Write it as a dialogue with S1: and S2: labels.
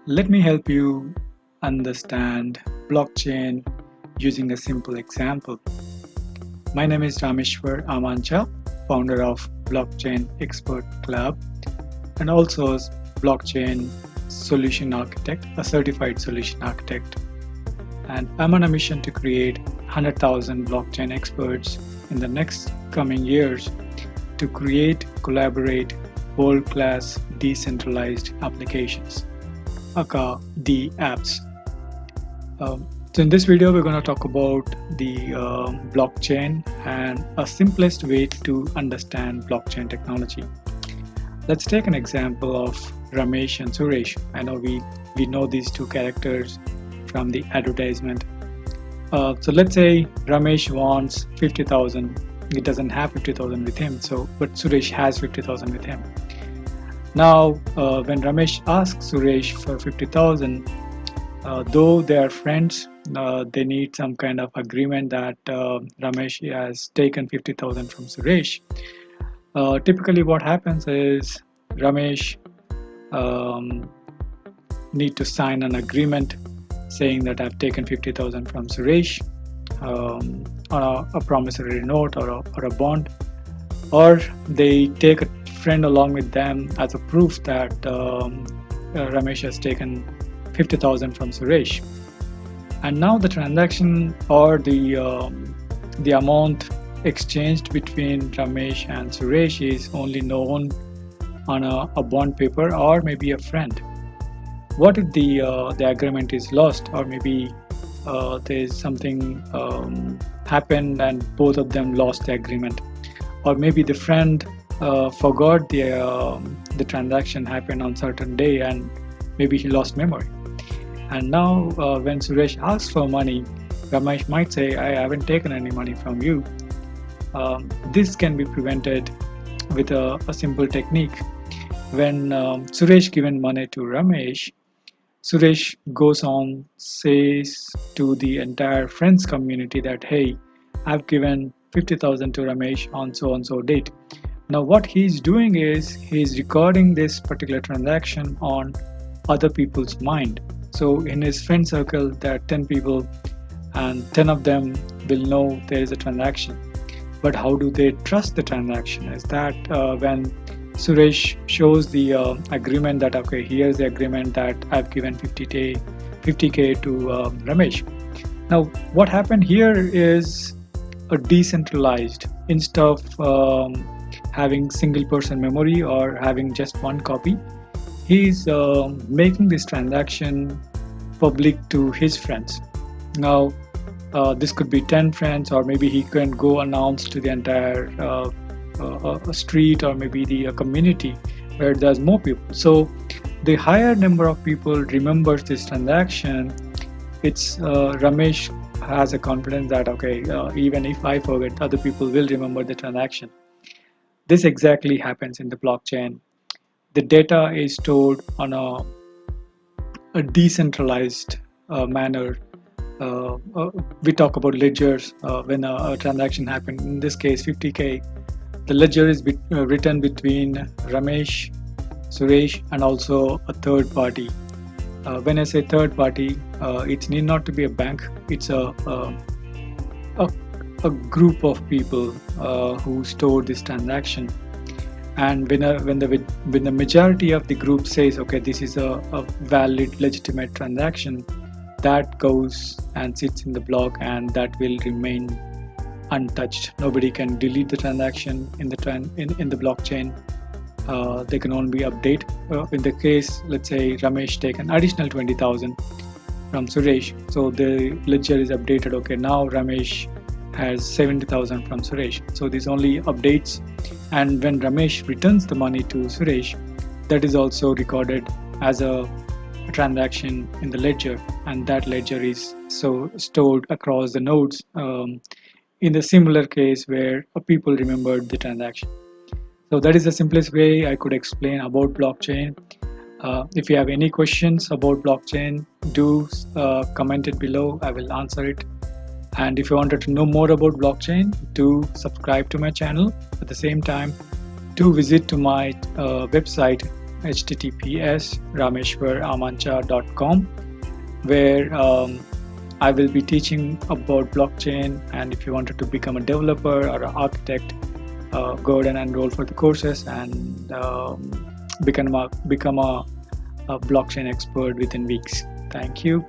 S1: Let me help you understand blockchain using a simple example. My name is Rameshwar Amancha, founder of Blockchain Expert Club and also a blockchain solution architect, a certified solution architect. And I'm on a mission to create 100,000 blockchain experts in the next coming years to create, collaborate world-class decentralized applications, aka the apps. So in this video, we're going to talk about the blockchain and a simplest way to understand blockchain technology. Let's take an example of Ramesh and Suresh. I know we know these two characters from the advertisement. So let's say Ramesh wants 50,000. He doesn't have 50,000 with him, but Suresh has 50,000 with him. Now, when Ramesh asks Suresh for 50,000, though they are friends, they need some kind of agreement that Ramesh has taken 50,000 from Suresh. Typically, what happens is Ramesh um, need to sign an agreement saying that I've taken 50,000 from Suresh on a promissory note or a bond, or they take a friend along with them as a proof that Ramesh has taken 50,000 from Suresh. And now the transaction or the amount exchanged between Ramesh and Suresh is only known on a bond paper or maybe a friend. What if the agreement is lost, or maybe there's something happened and both of them lost the agreement, or maybe the friend forgot the transaction happened on certain day and maybe he lost memory. And now when Suresh asks for money, Ramesh might say, I haven't taken any money from you. This can be prevented with a simple technique. When Suresh given money to Ramesh, Suresh goes on, says to the entire friends community that, hey, I've given 50,000 to Ramesh on so and so date. Now what he's doing is he's recording this particular transaction on other people's mind. So in his friend circle, there are 10 people and 10 of them will know there is a transaction. But how do they trust the transaction? Is that when Suresh shows the agreement that, okay, here's the agreement that I've given 50k to Ramesh. Now what happened here is a decentralized, instead of having single person memory or having just one copy, he's making this transaction public to his friends. Now this could be 10 friends, or maybe he can go announce to the entire street, or maybe the community where there's more people. So the higher number of people remembers this transaction, it's Ramesh has a confidence that, okay, even if I forget, other people will remember the transaction. This exactly happens in the blockchain. The data is stored on a decentralized manner. We talk about ledgers when a transaction happened. In this case, 50k. The ledger is written between Ramesh, Suresh, and also a third party. When I say third party, it need not to be a bank. It's a group of people who store this transaction. And when the majority of the group says, okay, this is a valid, legitimate transaction, that goes and sits in the block, and that will remain untouched. Nobody can delete the transaction in the blockchain. They can only update. In the case, let's say Ramesh take an additional 20,000 from Suresh, so the ledger is updated. Okay, now Ramesh has 70,000 from Suresh. So this only updates, and when Ramesh returns the money to Suresh, that is also recorded as a transaction in the ledger, and that ledger is so stored across the nodes in the similar case where people remembered the transaction. So that is the simplest way I could explain about blockchain. If you have any questions about blockchain, do comment it below. I will answer it. And if you wanted to know more about blockchain, do subscribe to my channel. At the same time, do visit to my website https://rameshwaramancha.com, where I will be teaching about blockchain. And if you wanted to become a developer or an architect, go ahead and enroll for the courses and become a blockchain expert within weeks. Thank you.